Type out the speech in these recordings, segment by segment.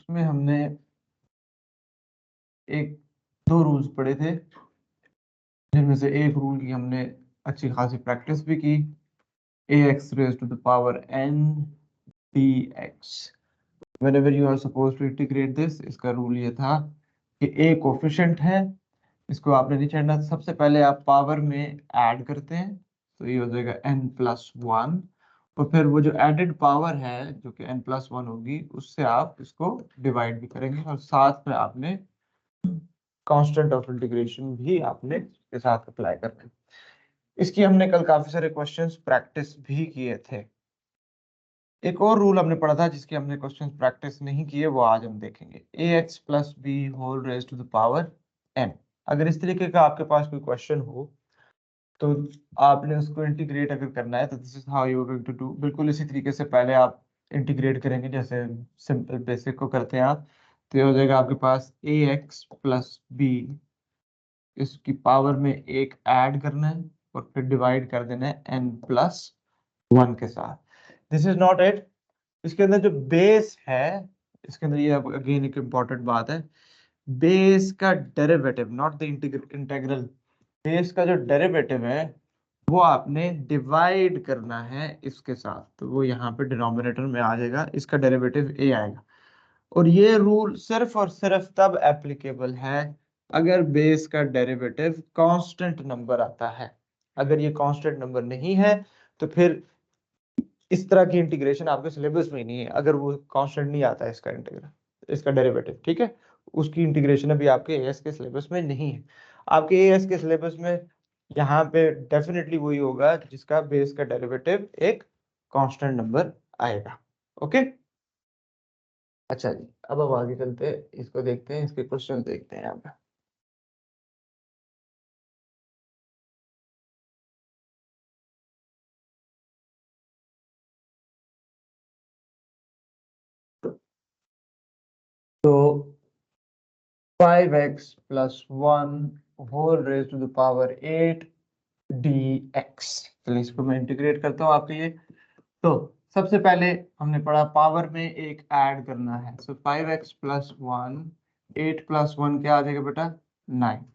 उसमें हमने एक दो रूल्स पढ़े थे, जिनमें से एक रूल की हमने अच्छी खासी प्रैक्टिस भी की। ax raised to the power n dx whenever you are supposed to integrate this, इसका रूल ये था कि a कोफिशिएंट है, इसको आपने नहीं छेड़ना। सबसे पहले आप पावर में ऐड करते हैं, तो ये हो जाएगा n+1, और फिर वो जो एडेड पावर है जो कि n+1 होगी, उससे आप इसको डिवाइड भी करेंगे, और साथ में आपने कांस्टेंट ऑफ इंटीग्रेशन भी आपने इसके साथ अप्लाई करना है। इसकी हमने कल काफी सारे क्वेश्चंस प्रैक्टिस भी किए थे। एक और रूल हमने पढ़ा था जिसकी हमने क्वेश्चंस प्रैक्टिस नहीं किए, वो आज हम देखेंगे। ax + b whole raise to the power n। अगर इस तरीके का आपके पास कोई क्वेश्चन हो तो आपने उसको इंटीग्रेट अगर करना है, तो this is how you are going to do. बिल्कुल इसी तरीके से पहले आप इंटीग्रेट करेंगे जैसे सिंपल बेसिक को करते हैं आप। तो ये हो जाएगा आपके पास ax + b, इसकी पावर में एक ऐड करना है और फिर डिवाइड कर देना है n+1 के साथ। This is not it. इसके अंदर जो बेस है, इसके अंदर ये अगेन एक इंपॉर्टेंट बात है, बेस का derivative, not the integral, base का जो डेरिवेटिव है वो आपने डिवाइड करना है इसके साथ। तो वो यहाँ पे डिनोमिनेटर में आ जाएगा, इसका डेरिवेटिव a आएगा। और ये रूल सिर्फ और सिर्फ तब एप्लीकेबल है अगर बेस का डेरिवेटिव कांस्टेंट नंबर आता है। अगर ये कांस्टेंट नंबर नहीं है तो फिर इस तरह की इंटीग्रेशन आपके सिलेबस में ही नहीं है, अगर वो कांस्टेंट नहीं आता है इसका इंटीग्रल, इसका डेरिवेटिव, ठीक है, उसकी इंटीग्रेशन अभी आपके एएस के सिलेबस में नहीं है। आपके एएस के सिलेबस में यहाँ पे डेफिनेटली वही होगा जिसका बेस का डेरिवेटिव एक कांस्टेंट नंबर आएगा। ओके, अच्छा जी, अब आगे चलते हैं, इसको देखते हैं, इसके क्वेश्चन देखते हैं यहाँ पे। तो 5x + 1 whole raise to the power 8 dx, चलिए इसको मैं इंटीग्रेट करता हूँ आपके लिए। तो सबसे पहले हमने पढ़ा पावर में एक ऐड करना है, सो 5x + 1, 8 + 1 क्या आ जाएगा बेटा, 9।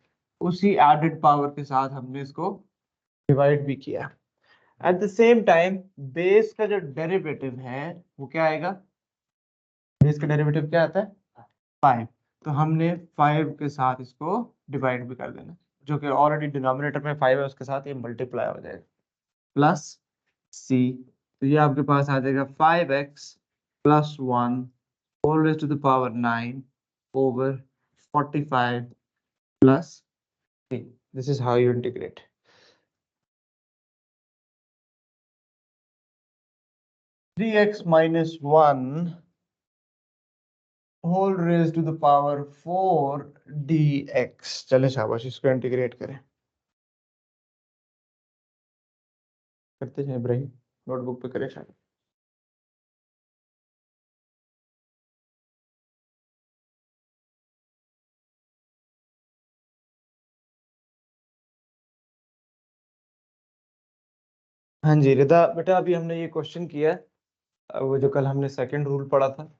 उसी एडेड पावर के साथ हमने इसको डिवाइड भी किया। At the same time base का जो डेरिवेटिव है वो क्या आएगा, बेस का डेरिवेटिव क्या आता है, 5। तो हमने 5 के साथ इसको डिवाइड भी कर देना, जो कि ऑलरेडी डिनोमिनेटर में 5 है, उसके साथ ये मल्टीप्लाई हो जाएगा, प्लस c। तो ये आपके पास आ जाएगा 5x + 1 whole raise to the power 9 over 45 plus c। This is how you integrate. Three x - 1 whole raise to the power 4 dx। चले शाबाश, इसको इंटीग्रेट करें, करते हैं इब्राहिम, नोटबुक पे करें शायद। हाँ जी रिदा बेटा, अभी हमने ये क्वेश्चन किया है, वो जो कल हमने सेकंड रूल पढ़ा था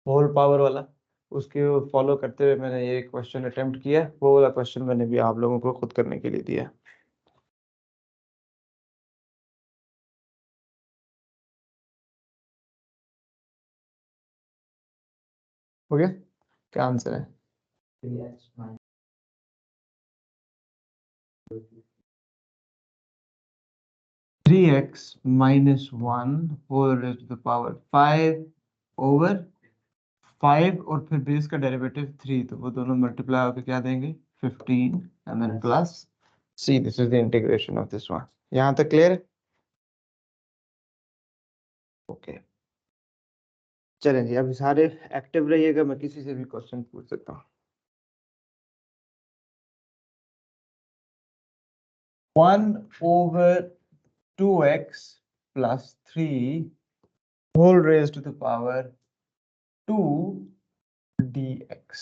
होल पावर वाला, उसके फॉलो करते हुए मैंने ये क्वेश्चन अटेम्प्ट किया है। वो वाला क्वेश्चन मैंने भी आप लोगों को खुद करने के लिए दिया है। हो गया, क्या आंसर है, 3x - 1 whole raise to the power 5 over 5, और फिर बेस का डेरिवेटिव 3, तो वो दोनों मल्टीप्लाई होकर क्या देंगे, 15, and then plus C. This is the integration of this one. यहाँ तक क्लियर है? ओके, चलें जी, अभी सारे एक्टिव रहिएगा, मैं किसी से भी क्वेश्चन पूछ सकता हूँ। 1/2x + 3 whole raise to the power 2 dx,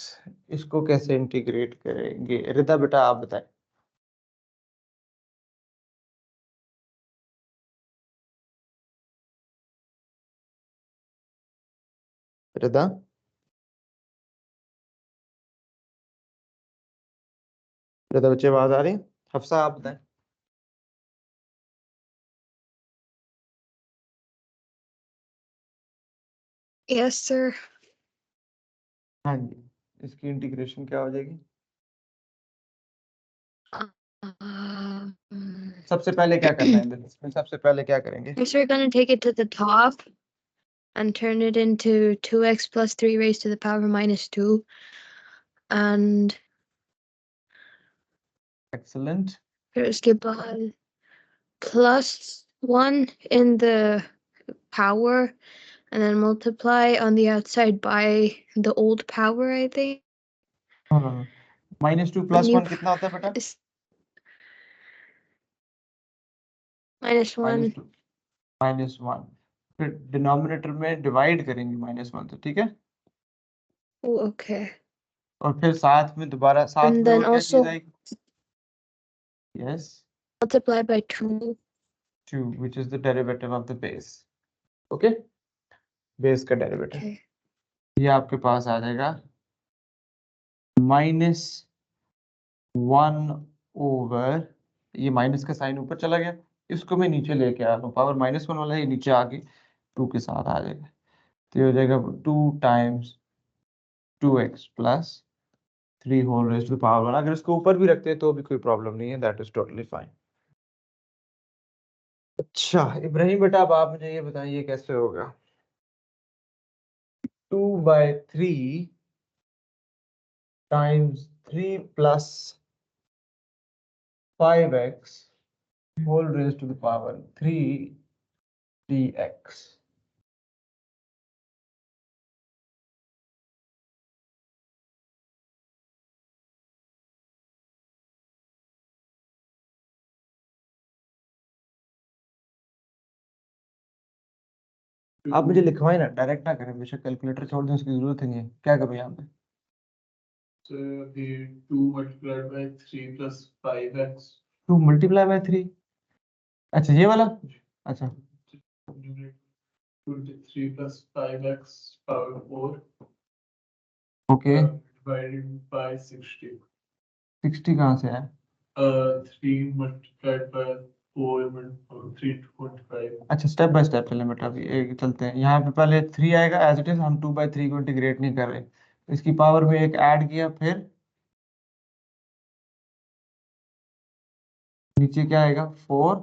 इसको कैसे इंटीग्रेट करेंगे रिता बेटा, आप बताएं। रिता, ज्यादा बच्चे आवाज आ रही है? हफ्सा आप बताएं। Yes, sir. हाँ जी, इसकी इंटीग्रेशन क्या हो जाएगी? Um, सबसे पहले क्या करना है इसमें? सबसे पहले क्या करेंगे? First, we're going to take it to the top and turn it into 2x plus 3 raised to the power minus 2. And Excellent. फिर उसके बाद plus 1 in the power and then multiply on the outside by the old power, I think. हाँ, -2 + New 1 कितना होता है बेटा? is -1. -2 -1, फिर denominator में डिवाइड करेंगे -1 से, ठीक है? Oh, okay. और फिर साथ में दोबारा साथ And में then और क्या चीज also आएगी? Yes, multiply by 2. 2 which is the derivative of the base. Okay, base का डेरिवेटिव Okay. ये आपके पास आ जाएगा -1/, ये माइनस का साइन ऊपर चला गया, इसको मैं नीचे लेके आ रहा हूँ, पावर -1 वाला ये नीचे आके 2 के साथ आ जाएगा, तो ये हो जाएगा 2 times 2x plus 3 whole raise to the power 1। अगर इसको ऊपर भी रखते हैं तो भी कोई प्रॉब्लम नहीं है, दैट इज टोटली फाइन। अच्छा इब्राहिम बेटा, अब आप मुझे ये बताइए कैसे होगा? 2/3 times 3 plus 5x whole raise to the power 3 dx। आप मुझे लिखवाएं ना, डायरेक्ट ना करें, बेशक कैलकुलेटर छोड़ दें, उसकी जरूरत ही नहीं है। क्या करूं यहाँ पे? So the 2 multiplied by 3 plus 5x 2 × 3, अच्छा ये वाला, अच्छा 23 plus 5x power 4 okay, divided by 60. 60 कहाँ से है? 3 multiplied by 4 3 to 45. अच्छा स्टेप बाय स्टेप चलें बेटा, अभी एक चलते हैं। यहाँ पे पहले 3 आएगा एज इट इज, हम 2/3 को इंटीग्रेट नहीं कर रहे, इसकी पावर में एक ऐड किया, फिर नीचे क्या आएगा 4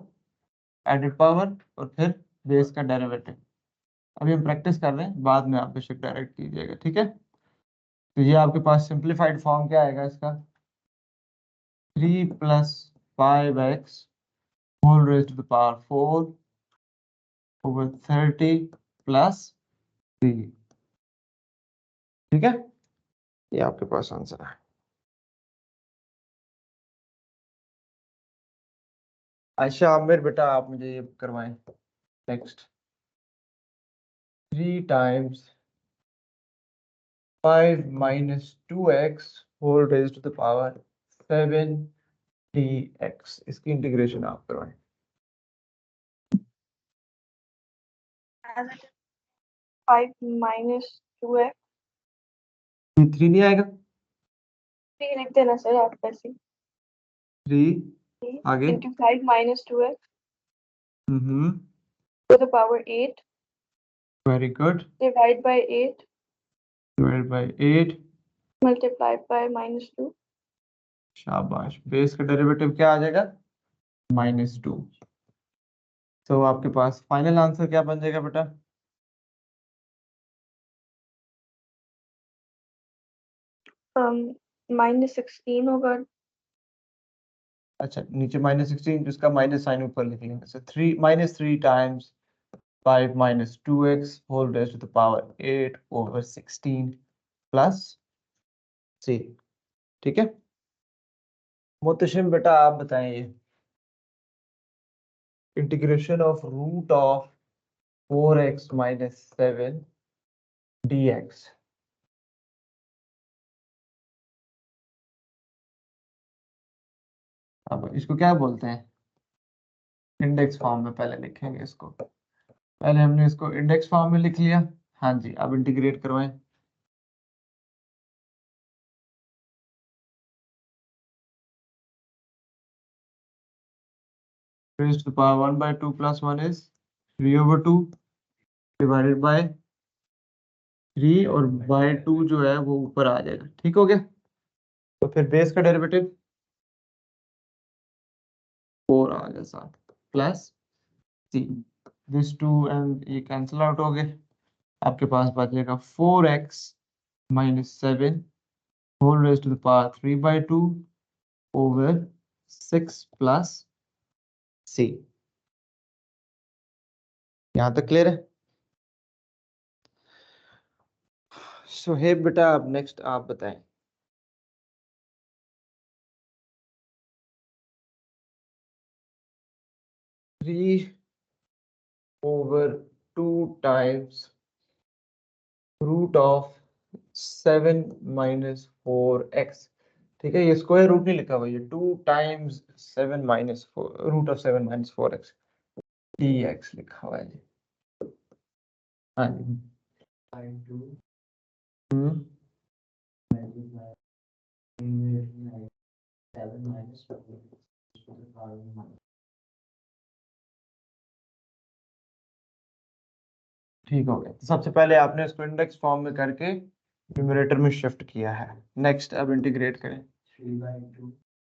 एडेड पावर, और फिर बेस का डेरिवेटिव। अभी हम प्रैक्टिस कर रहे हैं, बाद में आप बेशक डायरेक्ट कीजिएगा, ठीक है? तो ये आपके पास सिंप्लीफाइड फॉर्म क्या आएगा इसका? 3 + 5x whole raise to the power 4 over 30 + 3, ठीक है? ये आपके पास आंसर है। आयशा आमिर बेटा, आप मुझे ये करवाएं next. 3 times 5 - 2x whole raise to the power 7 dx, इसकी इंटीग्रेशन आप करवाएं। 5 minus 2x 3 नहीं आएगा? 3 लिख देना सर आप वैसे 3 आगे, into 5 minus 2x hmm, to the power 8 very good, divide by 8 divide by 8, multiplied by -2 शाबाश। बेस का डेरिवेटिव क्या आ जाएगा? -2। तो आपके पास फाइनल आंसर क्या बन जाएगा बेटा? -16 होगा। अच्छा नीचे -16, जिसका माइनस साइन ऊपर लिख लेंगे, so 3 times 5 - 2x whole raise to the power 8 over 16 plus 3, ठीक है? मुतशिम बेटा आप बताएं, ये integration of root of 4x - 7 dx, अब इसको क्या बोलते हैं? इंडेक्स फॉर्म में पहले लिखेंगे इसको, पहले हमने इसको इंडेक्स फॉर्म में लिख लिया। हाँ जी, अब इंटीग्रेट करवाएं। raised to the power 1 by 2 plus 1 is 3/2 divided by 3 और by 2 जो है वो ऊपर आ जाएगा। ठीक हो गया? तो फिर बेस का डेरिवेटिव 4 आ गया साथ प्लस c, दिस 2 एंड ये कैंसिल आउट हो गए। आपके पास बचेगा 4x minus 7 whole raised to the power 3 by 2 over 6 plus c। यहाँ तक क्लियर है? सोहेब बेटा अब नेक्स्ट आप बताएं। 3 over 2 times root of 7 minus 4x। ठीक है, ये स्क्वायर रूट नहीं लिखा हुआ, ये 2 times 7 minus 4 root of 7 minus 4x dx लिखा हुआ है जी। हाँ जी। हम्म, ठीक हो गया। तो सबसे पहले आपने इसको इंडेक्स फॉर्म में करके न्यूमरेटर में शिफ्ट किया है। नेक्स्ट अब इंटीग्रेट करें।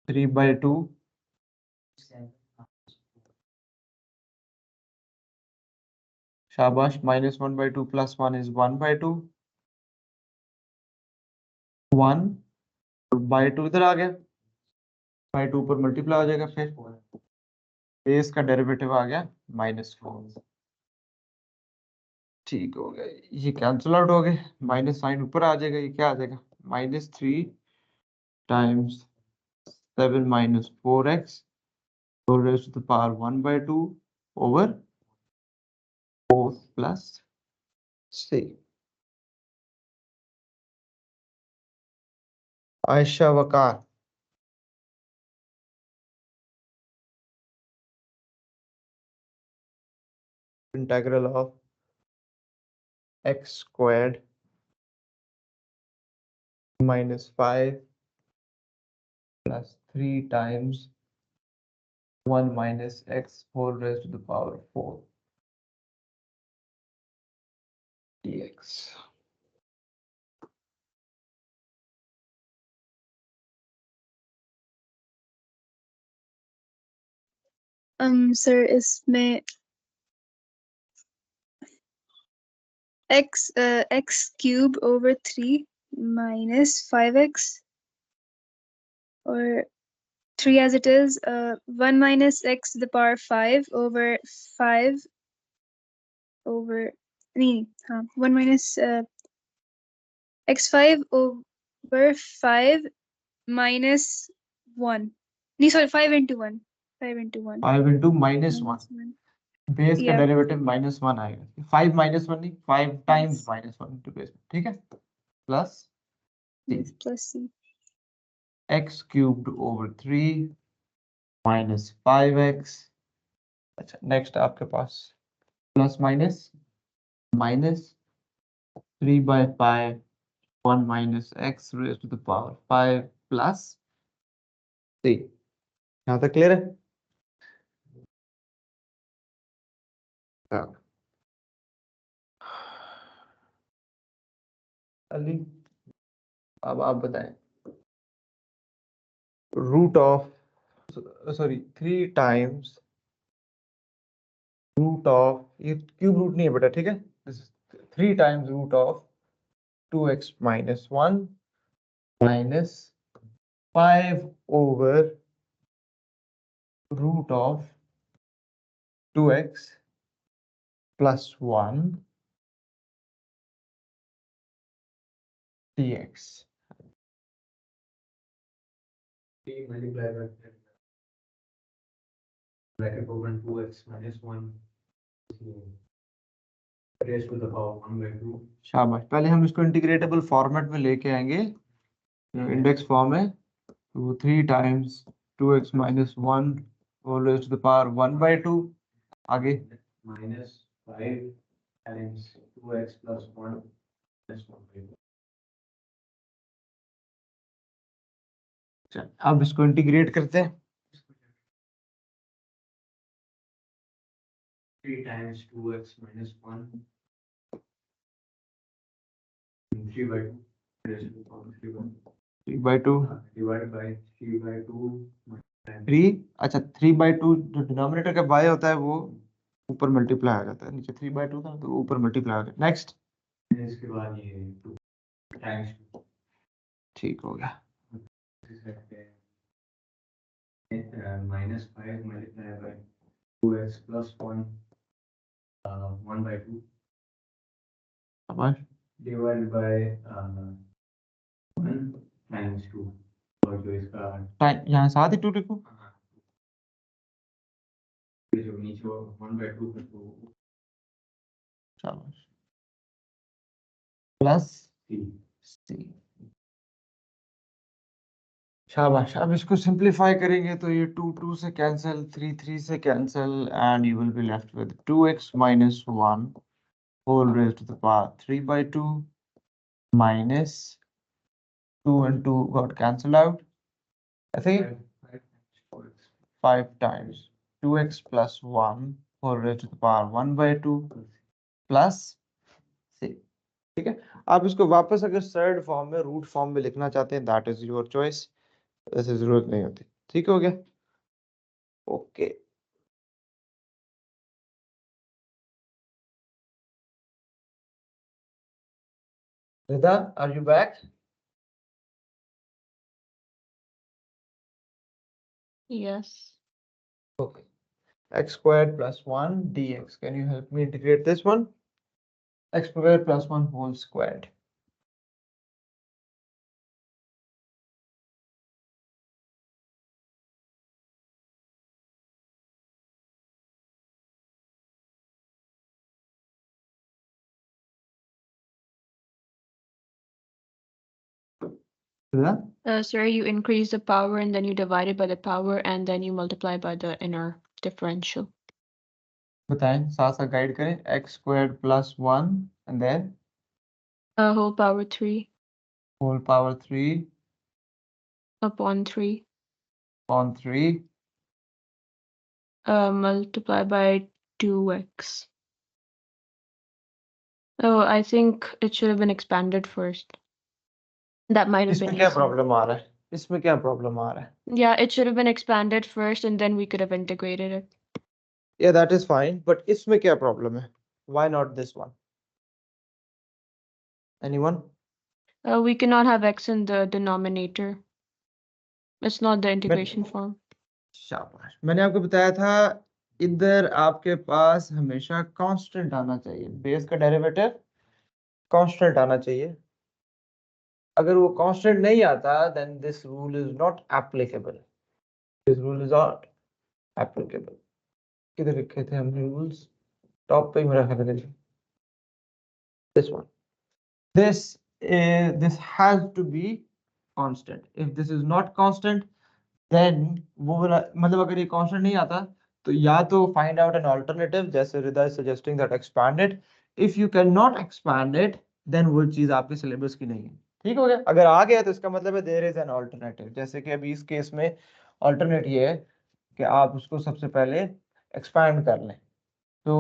3/2 शाबाश, -1/2 plus 1 is 1/2, 1 by 2 इधर आ गया, by 2 पर मल्टीप्लाई हो जाएगा, फिर बेस का डेरिवेटिव आ गया -4। ठीक हो गया, ये कैंसिल आउट हो गए, माइनस साइन ऊपर आ जाएगा, ये क्या आ जाएगा -3 times 7 minus 4x whole raised to the power 1/2 over 4 plus c। Ayesha Waqar, integral of x squared minus 5 plus 3 times 1 minus x whole raised to the power 4 dx। Sir इसमें x cube over 3 minus 5x or 3 as it is, 1 minus x to the power 5 over 5 over 1 minus x5 over 5 minus 1. Sorry, 5 into 1. 5 into 1. 5 into -1, base का Yeah. Derivative -1 आएगा। 5 -1 नहीं, 5 times -1 into base, ठीक है, plus Yes, plus c. x cubed over 3 minus 5x। अच्छा, next आपके पास plus minus 3/5 1 minus x raised to the power 5 plus c। यहाँ तक clear है? हाँ। अली, अब आप बताएं। Root of 3 times root of, ये क्यूब रूट नहीं है बेटा, ठीक है, 3 times root of 2x minus 1 minus 5 over root of 2x plus 1 dx। multiplied by bracket open 2x minus 1 raised to the power 1/2। शाबाश, पहले हम इसको इंटीग्रेटेबल फॉर्मेट में लेके आएंगे, इंडेक्स फॉर्म है, तो 3 times 2x minus 1 whole raised to the power 1/2, आगे -5 times 2x plus 1 plus 1/2। अब इसको इंटीग्रेट करते हैं। 3 times 2x minus 1. 3 by 2 raised to the power 3 by 2. 3/2 Divided by 3 by 2 times 3, अच्छा 3/2 जो डिनोमिनेटर का बाय होता है वो ऊपर मल्टीप्लाई आ जाता है, नीचे 3/2 था तो ऊपर मल्टीप्लाई आ गया। नेक्स्ट, इसके बाद ये 2 times 2 ठीक हो गया। minus 5 multiplied by 2x plus 1 1 by 2 शाबाश, divided by 1 times 2 और जो इसका यहाँ साथ ही 2 लिखूं, ये जो नीचे 1 by 2 का 2 शाबाश, प्लस c सी, शाबाश। अब इसको सिंप्लीफाई करेंगे तो ये 2 2 से कैंसिल, 3 3 से cancel, and you will be left with 2x minus 1 whole raised to the power 3/2 minus 2 and 2 got cancelled out. I think 5 times 2x plus 1 whole raised to the power 1/2 plus 6। ठीक है, आप इसको वापस अगर surd form में, root form में लिखना चाहते हैं, दैट इज योर चॉइस, वैसे जरूरत नहीं होती। ठीक हो गया, okay. Rida, are you back? Yes. Okay. X squared plus 1 dx. Can you help me integrate this one? X squared plus 1 whole squared. Rida? Sir, you increase the power and then you divide it by the power and then you multiply by the inner differential. बताएं, साथ साथ guide करें। X squared plus 1 and then Whole power 3 whole power 3 upon 3 upon 3 multiply by 2x. Oh, I think it should have been expanded first. That might have इसमें been क्या easier. Problem आ रहा है? इसमें क्या प्रॉब्लम आ रहा है? Yeah, it should have been expanded first and then we could have integrated it. Yeah, that is fine, but इसमें क्या प्रॉब्लम है? Why not this one? Anyone? We cannot have x in the denominator. It's not the integration form. शाबाश, मैंने आपको बताया था इधर आपके पास हमेशा कांस्टेंट आना चाहिए, बेस का डेरिवेटिव कांस्टेंट आना चाहिए। अगर वो कांस्टेंट नहीं आता, then this rule is not applicable, this rule is not applicable. किधर लिखे थे हमने रूल्स? टॉप पे ही मेरा ख्याल है। This one, this has to be constant. If this is not constant, then वो वाला, मतलब अगर ये constant नहीं आता तो या तो find out an alternative, जैसे रिदा is suggesting that expand it. If you cannot expand it, then वो चीज आपके सिलेबस की नहीं है। ठीक हो गया, अगर आ गया तो इसका मतलब है there is an alternative। जैसे कि अभी इस केस में alternate ये है कि आप उसको सबसे पहले expand कर लें। तो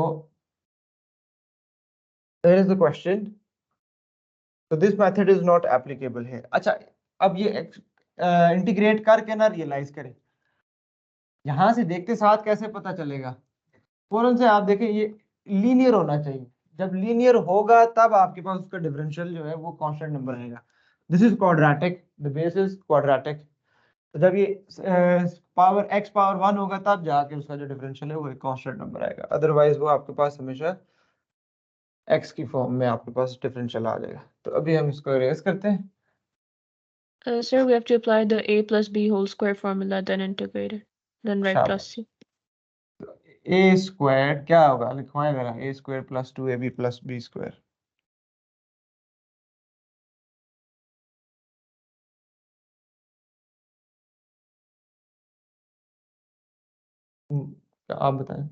there is the question, so this method is not applicable है। अच्छा, अब ये इंटीग्रेट करके ना रियलाइज करें, यहां से देखते साथ कैसे पता चलेगा? फौरन से आप देखें, ये लीनियर होना चाहिए। जब लीनियर होगा तब आपके पास उसका डिफरेंशियल जो है वो कांस्टेंट नंबर आएगा। This is quadratic, the base is quadratic. तो जब ये पावर x पावर 1 होगा तब जाके उसका जो डिफरेंशियल है वो एक कांस्टेंट नंबर आएगा, अदरवाइज वो आपके पास हमेशा x की फॉर्म में आपके पास डिफरेंशियल आ जाएगा। तो अभी हम इसको इरेज करते हैं। Sir, we have to apply the a plus b whole square formula, then integrate it, then write plus c. A square क्या होगा, लिखवाएं जरा। A square plus 2ab plus B square. आप बताएं।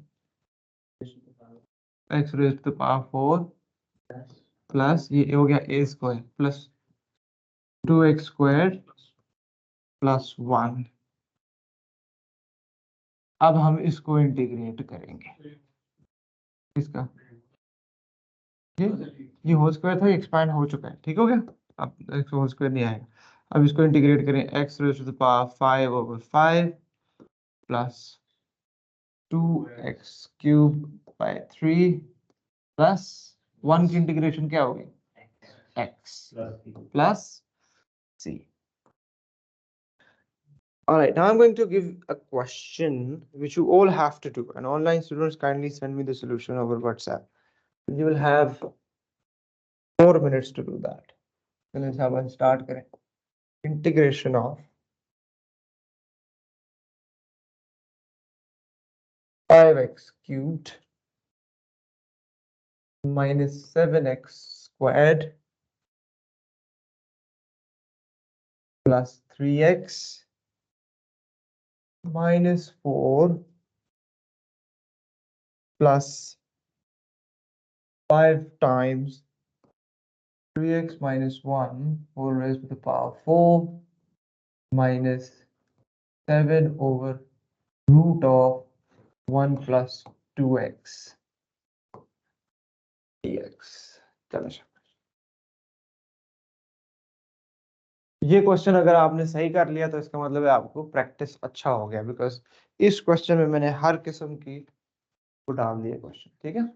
x raise to the power 4 plus ये हो गया A square plus 2x square plus 1। अब हम इसको इंटीग्रेट करेंगे। इसका ये होल स्क्वायर था, एक्सपैंड हो चुका है, ठीक हो गया। अब एक्स होल स्क्वायर नहीं आएगा। अब इसको इंटीग्रेट करें, x raise to the power 5/5 plus 2x cube by 3 plus 1 की इंटीग्रेशन क्या होगी, x plus c. All right, now I'm going to give a question which you all have to do, and online students kindly send me the solution over WhatsApp. You will have 4 minutes to do that. So let's have a start करें. Integration of 5x cubed minus 7x squared plus 3x minus 4 plus 5 times 3x minus 1 whole raised to the power 4 minus 7 over root of 1 plus 2x dx. चलो ये question अगर आपने सही कर लिया तो इसका मतलब है आपको प्रैक्टिस अच्छा हो गया, बिकॉज इस क्वेश्चन में मैंने हर किस्म की को डाल दिया क्वेश्चन, ठीक है।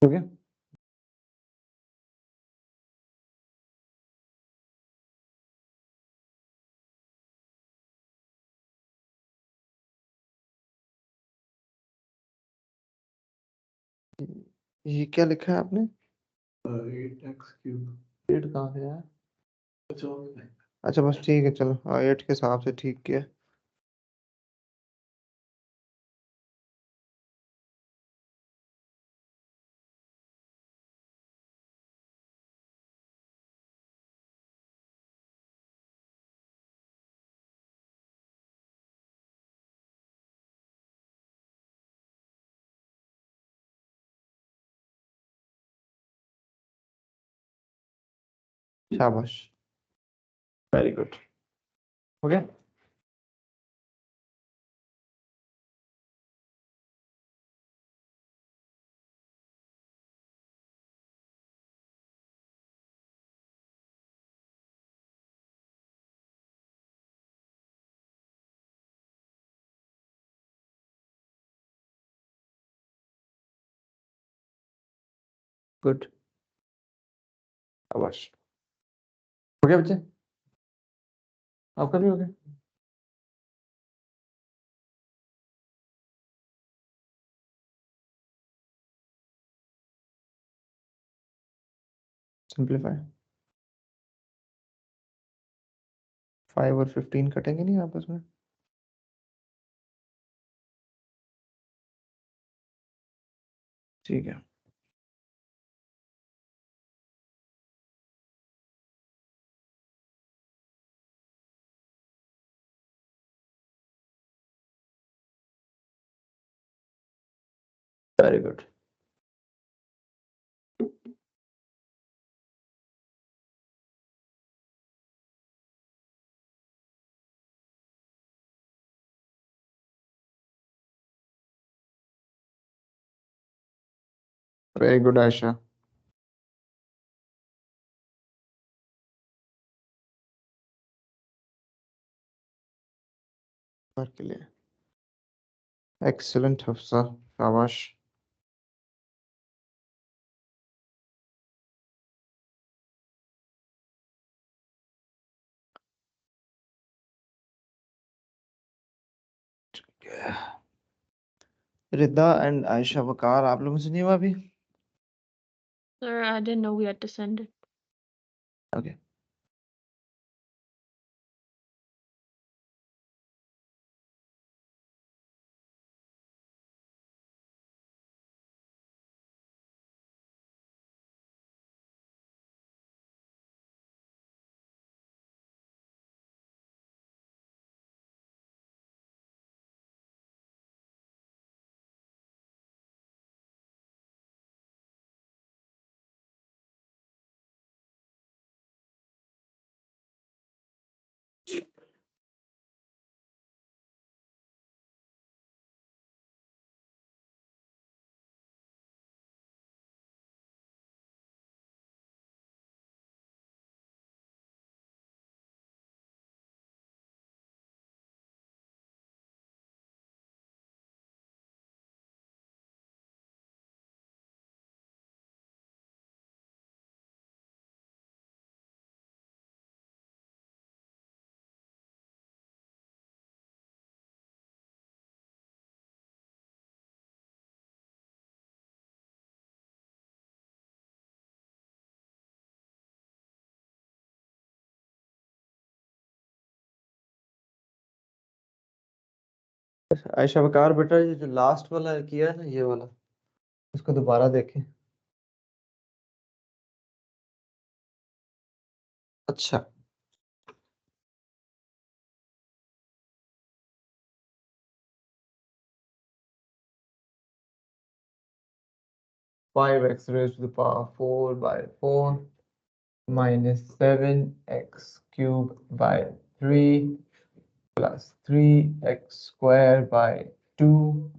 हो गया। ये क्या लिखा है आपने, 8x क्यूब 8 कहाँ से आया। 50 अच्छा बस ठीक है, चलो 8 के हिसाब से ठीक किया। शाबाश, वेरी गुड, हो गया। गुड, शाबाश। हो गया बच्चे, आपका भी हो गया? सिंप्लीफाई 5 और 15 कटेंगे नहीं आपस में? ठीक है, very good. Very good Ayesha. के लिए एक्सीलेंट हफ्सा, शाबाश। रिदा एंड आयशा वकार, आप लोगों से नहीं हुआ अभी? Sir, I didn't know we had to send it. Okay, Ayesha Waqar बेटा, ये जो लास्ट वाला किया है ना, ये वाला, इसको दोबारा देखें। अच्छा, 5x raised to the power 4 by 4 minus 7x cubed by 3 plus 3x squared by 2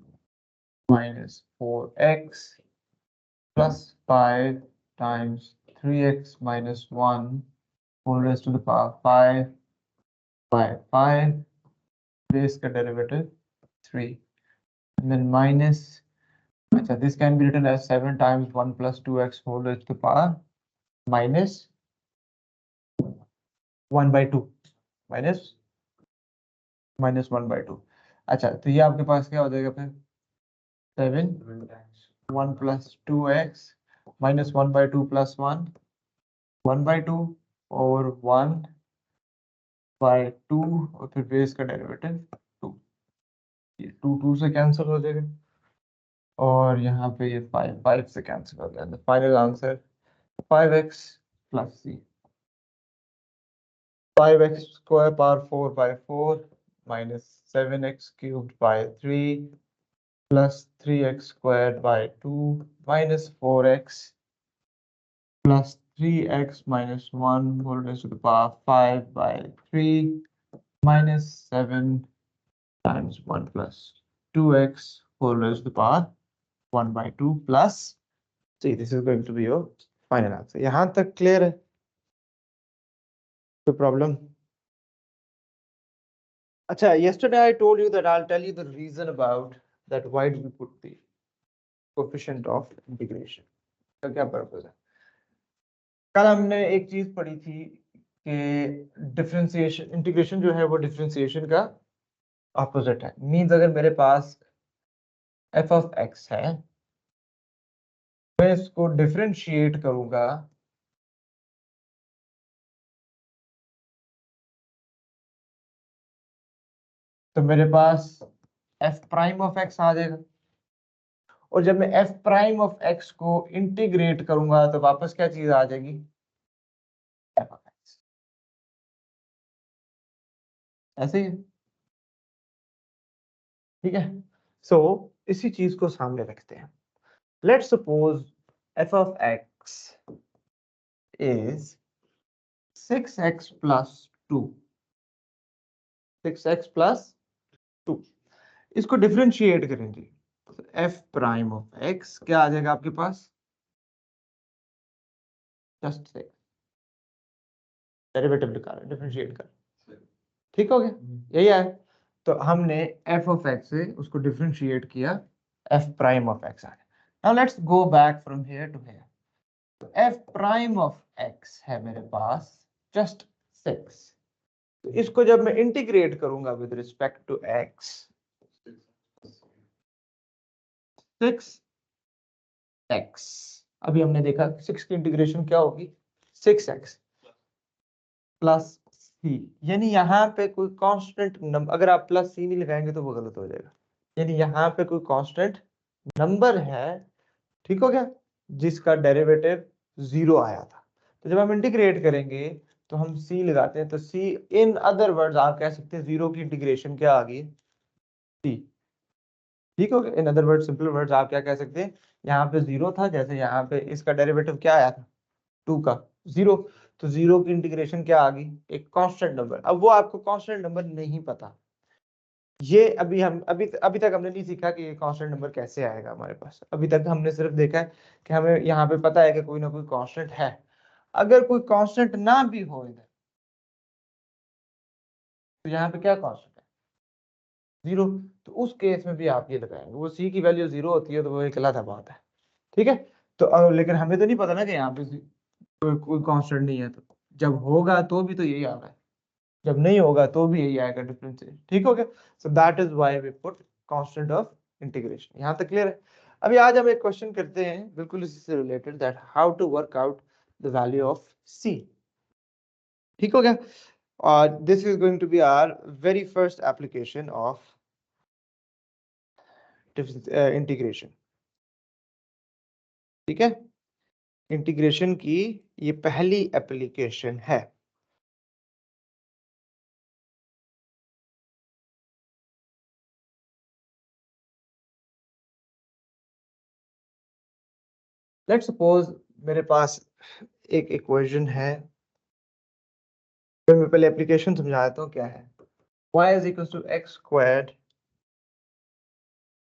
minus 4x plus 5 times 3x minus 1 whole raised to the power 5 by 5 base का derivative 3, and then minus, this can be written as 7 times 1 plus 2x whole raised to the power minus 1 by 2 minus 1 by 2। अच्छा, तो ये आपके पास क्या हो जाएगा फिर? 7 1 plus 2x minus 1 by 2 plus 1 1 by 2 और 1 by 2 और फिर बेस का डेरिवेटिव 2, ये 2 से कैंसिल हो जाएगा और यहाँ पे ये 5 से कैंसिल हो जाएगा। Final answer 5x plus c, 5x square power 4 by 4 minus 7x cubed by 3 plus 3x squared by 2 minus 4x plus 3x minus 1 whole raised to the power 5 by 3 minus 7 times 1 plus 2x whole raised to the power 1 by 2 plus, see, this is going to be your final answer. यहाँ तक clear है? कोई problem? अच्छा, yesterday I told you that I'll tell you the reason about that why do we put the coefficient of integration. का क्या purpose है? कल हमने एक चीज पढ़ी थी कि डिफरेंशिएशन इंटीग्रेशन जो है वो डिफरेंशिएशन का ऑपोजिट है। मींस अगर मेरे पास एफ ऑफ एक्स है, मैं इसको डिफरेंशिएट करूंगा तो मेरे पास एफ प्राइम ऑफ एक्स आ जाएगा, और जब मैं एफ प्राइम ऑफ एक्स को इंटीग्रेट करूंगा तो वापस क्या चीज आ जाएगी? F of x. ऐसे ही है, ठीक है। सो इसी चीज को सामने रखते हैं। Let's suppose F of x is 6x plus 2, 6x plus 2, इसको डिफरेंशिएट करेंगे तो एफ प्राइम ऑफ एक्स क्या आ जाएगा आपके पास? जस्ट से डेरिवेटिव निकाला, डिफरेंशिएट कर, ठीक हो गया, यही है। तो हमने एफ ऑफ एक्स से उसको डिफरेंशिएट किया, एफ प्राइम ऑफ एक्स आ गया। Now let's go back from here to here. तो एफ प्राइम ऑफ एक्स है मेरे पास जस्ट 6, तो इसको जब मैं इंटीग्रेट करूंगा with respect to x, 6x, अभी हमने देखा 6 की इंटीग्रेशन क्या होगी? 6x प्लस c, यानी यहाँ पे कोई कांस्टेंट नंबर, अगर आप प्लस c नहीं लगाएंगे तो वो गलत हो जाएगा, यानी यहाँ पे कोई कांस्टेंट नंबर है, ठीक हो गया, जिसका डेरिवेटिव 0 आया था। तो जब हम इंटीग्रेट करेंगे तो हम c लगाते हैं, तो c इन अदर वर्ड्स आप कह सकते हैं 0 की इंटीग्रेशन क्या आ गई? c, ठीक हो गया। In other word, simple words आप क्या कह सकते हैं, यहाँ पे 0 था, जैसे यहाँ पे इसका डेरिवेटिव क्या आया था? 2 का 0, तो 0 की इंटीग्रेशन क्या आ गई? एक कांस्टेंट नंबर। अब वो आपको कांस्टेंट नंबर नहीं पता, ये अभी तक हमने नहीं सीखा कि ये कांस्टेंट नंबर कैसे आएगा हमारे पास। अभी तक हमने सिर्फ देखा है कि हमें यहाँ पे पता है कि कोई ना कोई कांस्टेंट है। अगर कोई कांस्टेंट ना भी हो इधर, तो यहाँ पे क्या कांस्टेंट है? 0, तो उस केस में भी आप ये लगाएंगे, वो c की वैल्यू 0 होती है तो वो एक अलग बात है, ठीक है। तो लेकिन हमें तो नहीं पता ना कि यहाँ पे कोई कांस्टेंट नहीं है, तो जब होगा तो भी तो यही आ रहा है, जब नहीं होगा तो भी यही आएगा, डिफरेंस, ठीक हो गया। So that is why we put constant of integration. यहाँ तक क्लियर है? अभी आज हम एक क्वेश्चन करते हैं बिल्कुल इसी से related, that how to work out the value of c, ठीक हो गया। और this is going to be our very first application of integration, ठीक है। इंटीग्रेशन की ये पहली एप्लीकेशन है। लेट्स सपोज मेरे पास एक इक्वेशन है, मैं पहले एप्लीकेशन समझा देता हूँ क्या है। y is equals to x squared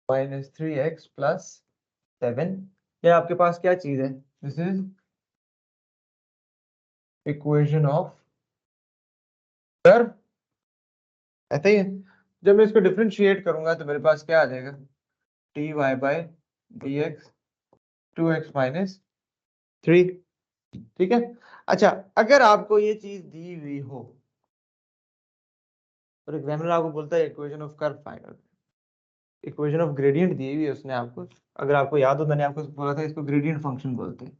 minus 3x plus 7, ये आपके पास क्या चीज है? This is equation of curve, ऐसा ही है। जब मैं इसको डिफरेंशिएट करूंगा तो मेरे पास क्या आ जाएगा? dy by dx 2x minus 3, ठीक है। अच्छा, अगर आपको ये चीज दी हुई हो और एग्जामिनर आपको बोलता है equation of curve find out, equation of gradient दी हुई है उसने आपको, अगर आपको याद हो मैंने आपको बोला था इसको ग्रेडियंट फंक्शन बोलते हैं,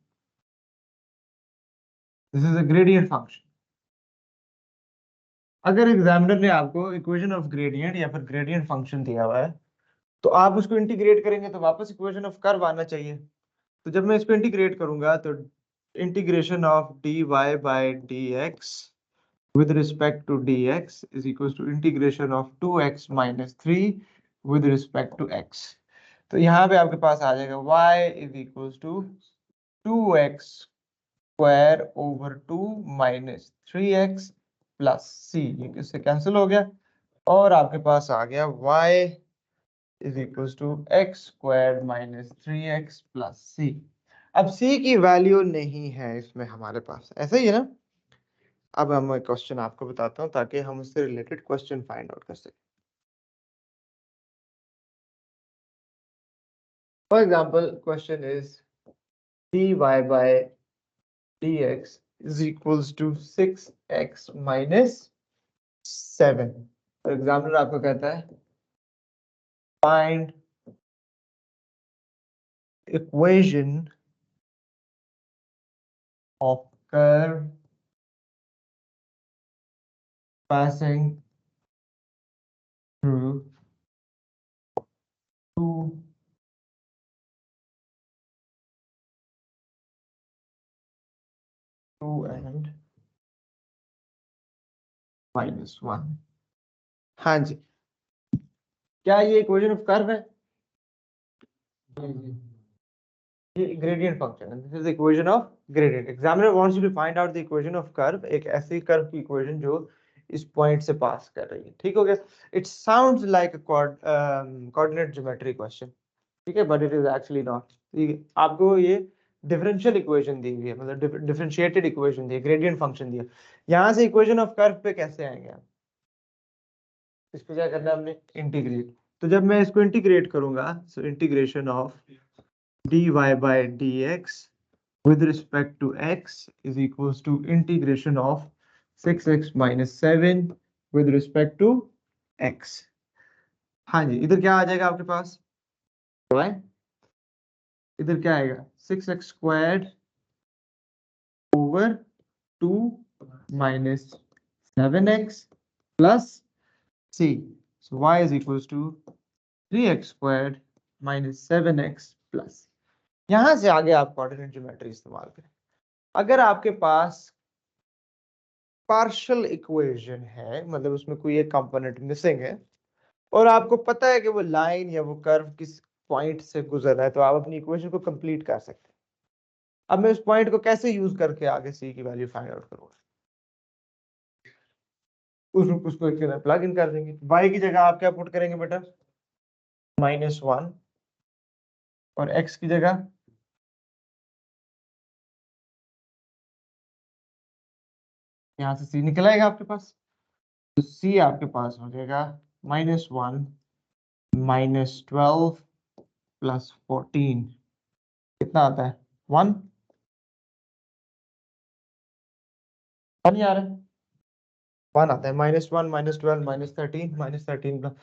this is a gradient function. अगर एग्जामिनर ने आपको इक्वेशन ऑफ ग्रेडियंट या फिर ग्रेडियंट फंक्शन दिया हुआ है तो आप उसको इंटीग्रेट करेंगे तो वापस इक्वेशन ऑफ कर्व आना चाहिए। तो जब मैं इसको इंटीग्रेट करूंगा तो integration of dy by dx with respect to dx is equals to integration of 2x minus 3 with respect to x। तो यहाँ पे आपके पास आ जाएगा y is equals to 2x square over 2 minus 3x plus c, ये किससे cancel हो गया, और आपके पास आ गया y is equals to x squared minus 3x plus c। अब c की वैल्यू नहीं है इसमें हमारे पास, ऐसा ही है ना। अब हम एक क्वेश्चन आपको बताता हूँ ताकि हम उससे रिलेटेड क्वेश्चन फाइंड आउट कर सकें। For example question is dy by dx is equals to 6x minus 7. तो एग्जामिनर आपको कहता है find equation of curve passing through 2 and -1. हाँ जी, क्या ये इक्वेशन ऑफ कर्व है? ये ग्रेडियंट फंक्शन है. This is equation of gradient. Examiner wants you to find out the equation of curve, एक ऐसी कर्व की इक्वेशन जो इस पॉइंट से पास कर रही है. ठीक हो गया? It sounds like a coordinate geometry question. ठीक है, but it is actually not. आपको ये डिफरेंशियल इक्वेशन दी हुई है, मतलब डिफरेंशिएटेड इक्वेशन दी है, ग्रेडियंट फंक्शन दिया. यहाँ से इक्वेशन ऑफ कर्व पे कैसे आएंगे आप? इस पे क्या करना है हमने? इंटीग्रेट. तो जब मैं इसको इंटीग्रेट करूंगा, so integration of dy by dx with respect to x is equals to integration of 6x minus 7 with respect to x. हाँ जी, इधर क्या आ जाएगा आपके पास? y. इधर क्या आएगा? 6x squared over 2 minus 7x plus c. So y is equals to 3x squared minus 7x plus. यहां से आगे आप कोऑर्डिनेट ज्योमेट्री इस्तेमाल करें. अगर आपके पास पार्शियल इक्वेशन है, मतलब उसमें कोई एक कंपोनेंट मिसिंग है और आपको पता है कि वो लाइन या वो कर्व किस पॉइंट से गुजर रहा है, तो आप अपनी इक्वेशन को कंप्लीट कर सकते हैं. अब मैं उस पॉइंट को कैसे यूज करके आगे सी की वैल्यू फाइंड आउट करूंगा? उसको प्लग इन कर देंगे. y की जगह आप क्या पुट करेंगे बेटा? -1 और x की जगह यहाँ से c निकल आएगा आपके पास. तो c आपके पास हो जाएगा -1 -12 प्लस 14. कितना आता है? 1. 1 आ रहा है. 1 आता है. -1 -12 -13 प्लस.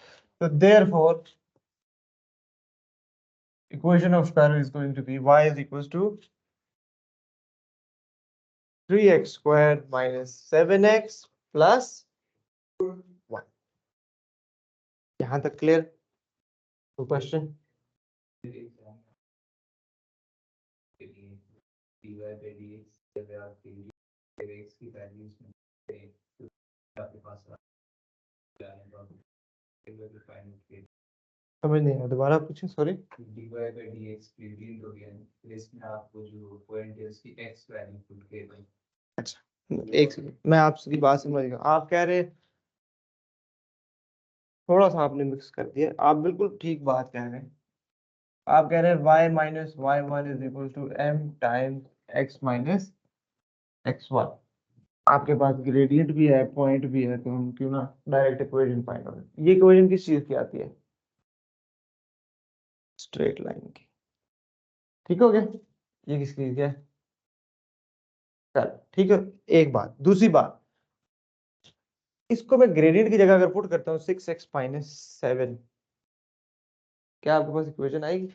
तो therefore equation of curve is going to be y is equals to 3x squared minus 7x plus 1. यहाँ तक क्लियर? तो क्वेश्चन dy by dx जब आपकी x की वैल्यू इसमें आपके पास समझ नहीं आया, दोबारा पूछें. Sorry. dy by dx gradient हो गया, फिर इसमें आपको जो पॉइंट है उसकी x वैल्यू पुट करनी. एक सेकंड, मैं आपकी बात समझ गया. आप कह रहे थोड़ा सा आपने मिक्स कर दिया. आप बिल्कुल ठीक बात कह रहे हैं. आप कह रहे हैं y minus y1 is equal to m times x minus x1. आपके पास ग्रेडियंट भी है, पॉइंट भी है, तो हम क्यों ना डायरेक्ट इक्वेशन फाइंड आउट. ये इक्वेशन किस चीज की आती है? स्ट्रेट लाइन की. ठीक हो गया? ये किस चीज की है? चल ठीक है. एक बात. दूसरी बात, इसको मैं ग्रेडियंट की जगह अगर पुट करता हूँ 6x minus 7, क्या आपके पास इक्वेशन आएगी?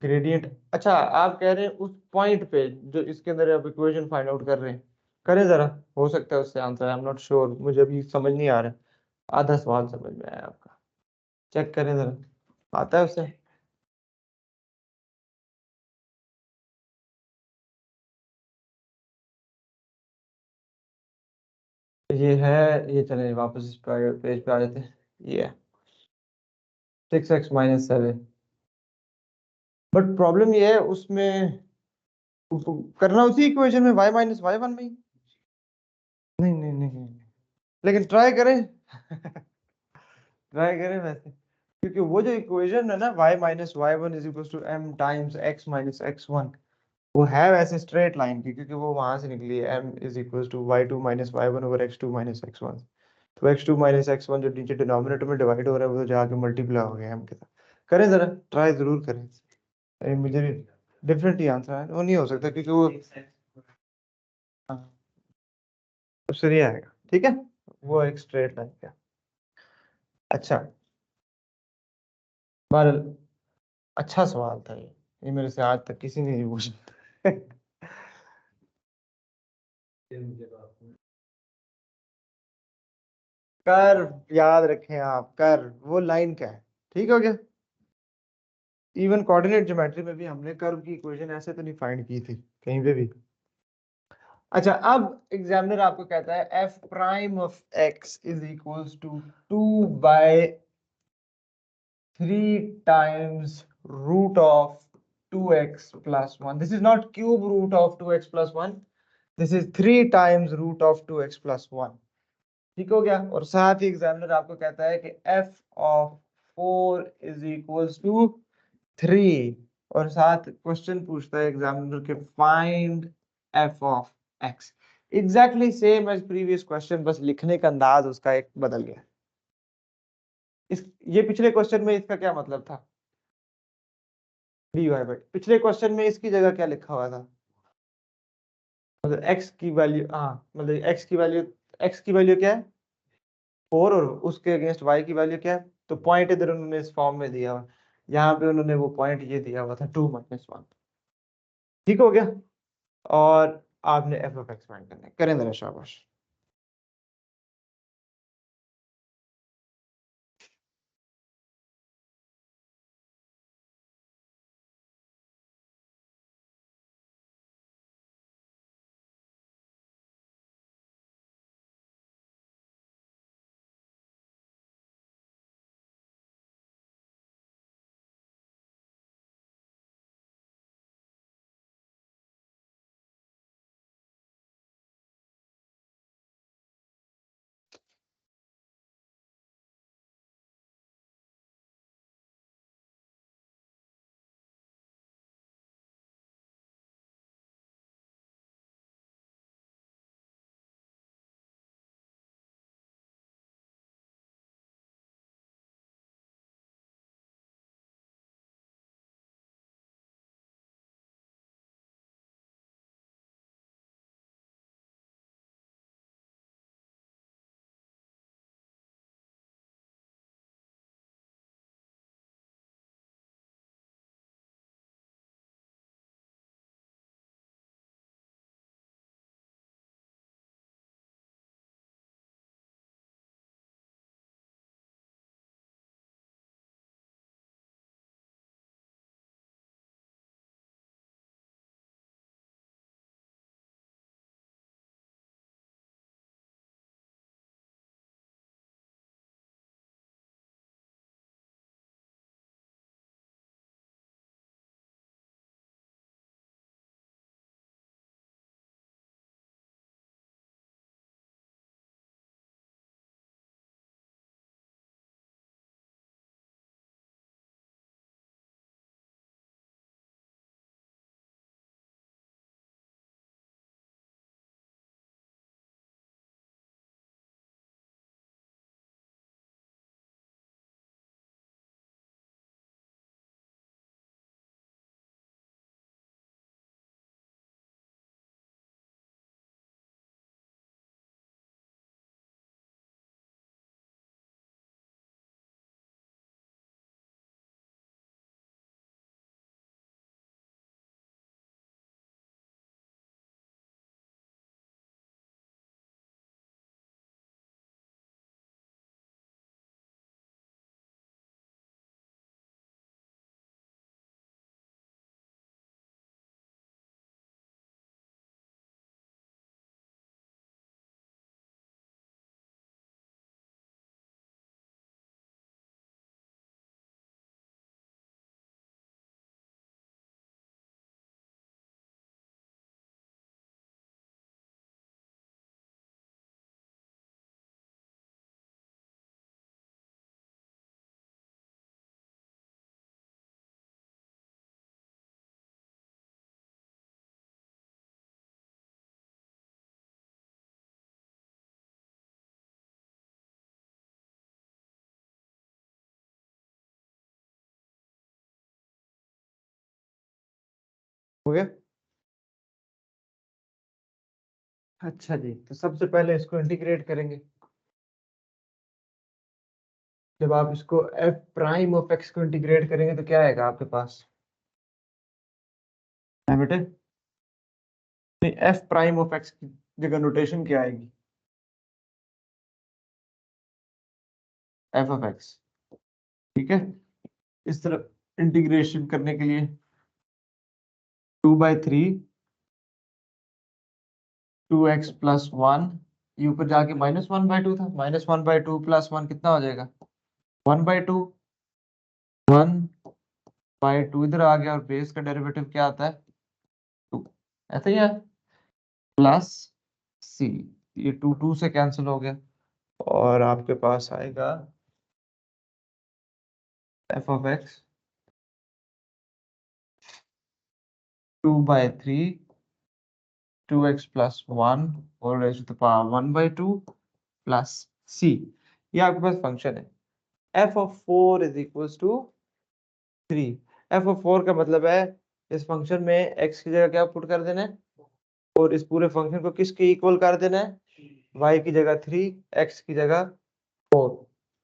ग्रेडियंट. अच्छा, आप कह रहे हैं उस पॉइंट पे जो इसके अंदर आप इक्वेशन फाइंड आउट कर रहे हैं, करें जरा. हो सकता है उससे answer. I am not sure, मुझे अभी समझ नहीं आ रहा. आधा सवाल समझ में आया आपका. चेक करें जरा, आता है उससे? ये है, ये चले वापस इस पेज पे आ जाते हैं. ये 6x minus 7. बट प्रॉब्लम ये है उसमें करना उसी इक्वेशन में y minus y1 में ही. नहीं नहीं नहीं नहीं, लेकिन ट्राई करें. ट्राई करें वैसे, क्योंकि वो जो इक्वेशन है ना y minus y1 is equals to m times x minus x1, वो है वैसे स्ट्रेट लाइन की, क्योंकि वो वहां से निकली है, m is equal to y2 minus y1 over x2 minus x1। तो x2 माइनस x1 जो नीचे डिनोमिनेटर में डिवाइड हो रहा है वो तो जाके मल्टीप्लाई हो गया m के साथ। करें जरा, ट्राई जरूर करें। अरे मुझे भी डिफरेंट ही आंसर है, वो नहीं हो सकता क्योंकि वो उससे नहीं आएगा, ठीक है, वो एक स्ट्रेट लाइन का। अच्छा, बहरहाल अच्छा सवाल था ये मेरे से आज तक किसी ने नहीं पूछा। कर्व याद रखें आप, कर्व वो लाइन का है, ठीक हो गया। इवन कोऑर्डिनेट ज्योमेट्री में भी हमने कर्व की इक्वेशन ऐसे तो नहीं फाइंड की थी कहीं पे भी। अच्छा, अब एग्जामिनर आपको कहता है F prime of x is equals to 2/3 times root of 2x plus 1. This is not cube root of 2x plus 1. This is 3 times root of 2x plus 1. ठीक हो गया। और साथ ही एग्जामिनर आपको कहता है कि f of 4 is equals to 3, और साथ क्वेश्चन पूछता है एग्जामिनर के find f of x। Exactly same as previous question, बस लिखने का अंदाज उसका एक बदल गया। इस ये पिछले क्वेश्चन में इसका क्या मतलब था, dy बाई, पिछले क्वेश्चन में इसकी जगह क्या लिखा हुआ था, मतलब x की वैल्यू, हाँ मतलब x की वैल्यू क्या है 4, और उसके अगेंस्ट y की वैल्यू क्या है, तो पॉइंट इधर उन्होंने इस फॉर्म में दिया हुआ, यहाँ पे उन्होंने वो पॉइंट ये दिया हुआ था 2 - 1। ठीक हो गया, और आपने f ऑफ x फाइंड करना है, करें जरा शाबाश। अच्छा जी, तो सबसे पहले इसको इंटीग्रेट करेंगे। जब आप इसको f प्राइम ऑफ x को इंटीग्रेट करेंगे तो क्या आएगा आपके पास? है बेटे, नहीं, f प्राइम ऑफ x की जगह नोटेशन क्या आएगी? f of x। ठीक है, इस तरह इंटीग्रेशन करने के लिए 2/3 2x प्लस 1, ये ऊपर जाके -1/2 था, -1/2 प्लस 1 कितना हो जाएगा? 1/2, 1/2 इधर आ गया, और बेस का डेरिवेटिव क्या आता है? 2, ऐसा ही है, प्लस c, ये 2 से कैंसिल हो गया, और आपके पास आएगा f of x 2/3 2x plus 1 और raise to the power 1/2 plus c, ये आपके पास फंक्शन है। f of 4 is equals to 3। f of 4 का मतलब है इस फंक्शन में x की जगह क्या पुट कर देना है, और इस पूरे फंक्शन को किसके इक्वल कर देना है? y की जगह 3, x की जगह 4।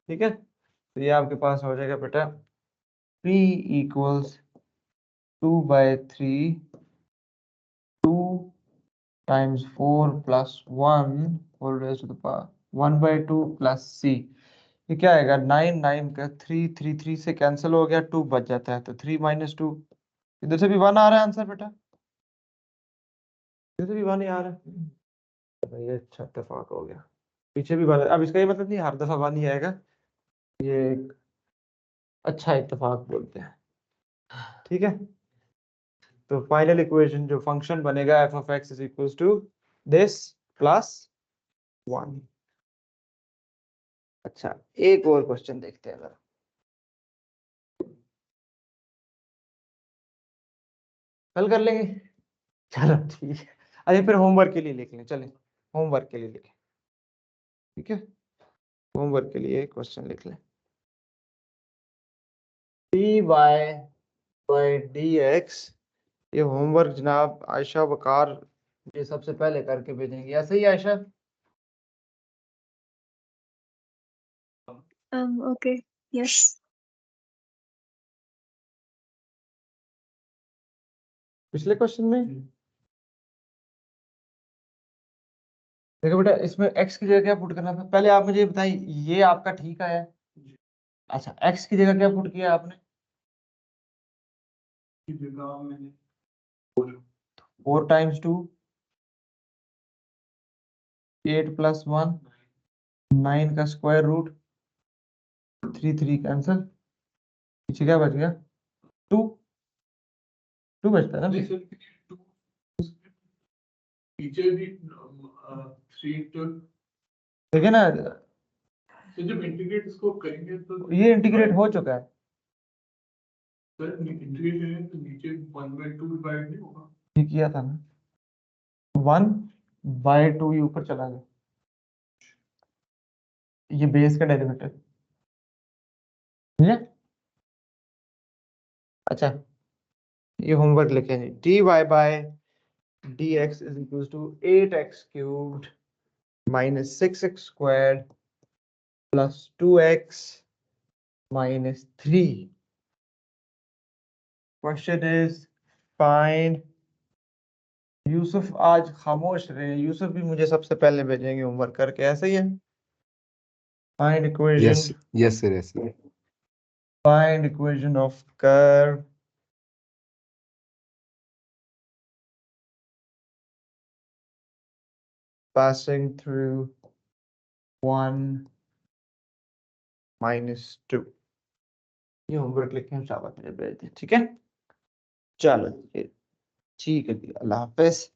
ठीक है, तो ये आपके पास हो जाएगा बेटा p इक्वल्स 2/3 2 times 4 plus 1 whole raise to the power 1/2 plus c। ये क्या आएगा? 9 9 का 3 3 3 से कैंसिल हो गया, 2 बच जाता है, तो 3 - 2, इधर से भी 1 आ रहा है आंसर बेटा, इधर से भी 1 ही आ रहा है। ये अच्छा इत्तेफाक हो गया, पीछे भी 1। अब इसका ये मतलब नहीं हर दफा 1 ही आएगा, ये एक अच्छा इत्तेफाक बोलते हैं। ठीक है, तो फाइनल इक्वेशन जो फंक्शन बनेगा f of x is equals to this plus 1। अच्छा, एक और क्वेश्चन देखते हैं जरा, कल कर लेंगे, चलो ठीक है। अरे फिर होमवर्क के लिए लिख लें, चलें होमवर्क के लिए लिखें। ठीक है, होमवर्क के लिए क्वेश्चन लिख लें, dy बाय dx। ये होमवर्क जनाब आयशा वकार ये सबसे पहले करके भेजेंगे, ऐसे ही आयशा? Okay. Yes. पिछले क्वेश्चन में देखो बेटा, इसमें x की जगह क्या पुट करना था, पहले आप मुझे बताइए, ये आपका ठीक आया? अच्छा, x की जगह क्या पुट किया आपने? की जगह मैंने 4 टाइम्स 2 8 प्लस 1 9 का स्क्वायर रूट 3 3 कैंसिल, पीछे क्या बच गया? 2 2 बचता है ना नहीं पीछे? सर, 2 पीछे भी 3 तो देखिए ना, सर जब इंटीग्रेट इसको करेंगे तो ये इंटीग्रेट हो चुका है, सर इंटीग्रेट करेंगे तो नीचे 1/2 डिवाइड नहीं होगा। ये किया था ना, 1/2 ये ऊपर चला गया, ये बेस का डेरिवेटिव है। अच्छा, ये होमवर्क लिखे हैं, dy by dx is equal to 8x cubed minus 6x squared plus 2x minus 3। Question is find, Yusuf आज खामोश रहे, यूसुफ भी मुझे सबसे पहले भेजेंगे होमवर्क करके, ऐसा ही है? Find equation, yes sir, yes sir. find equation of curve passing through 1 minus 2। ये होमवर्क लिखे हम शाबाश मुझे भेज दें, ठीक है? चलो ठीक है जी, अल्लाह हाफिज।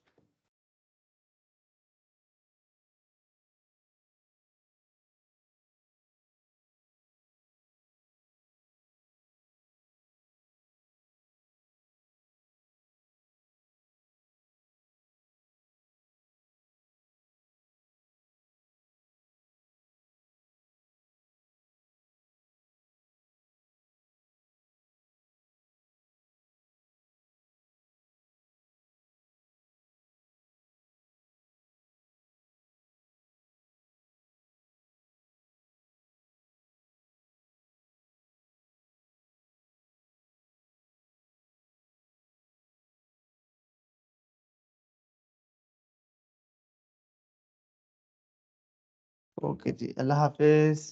ओके जी, अल्लाह हाफिज।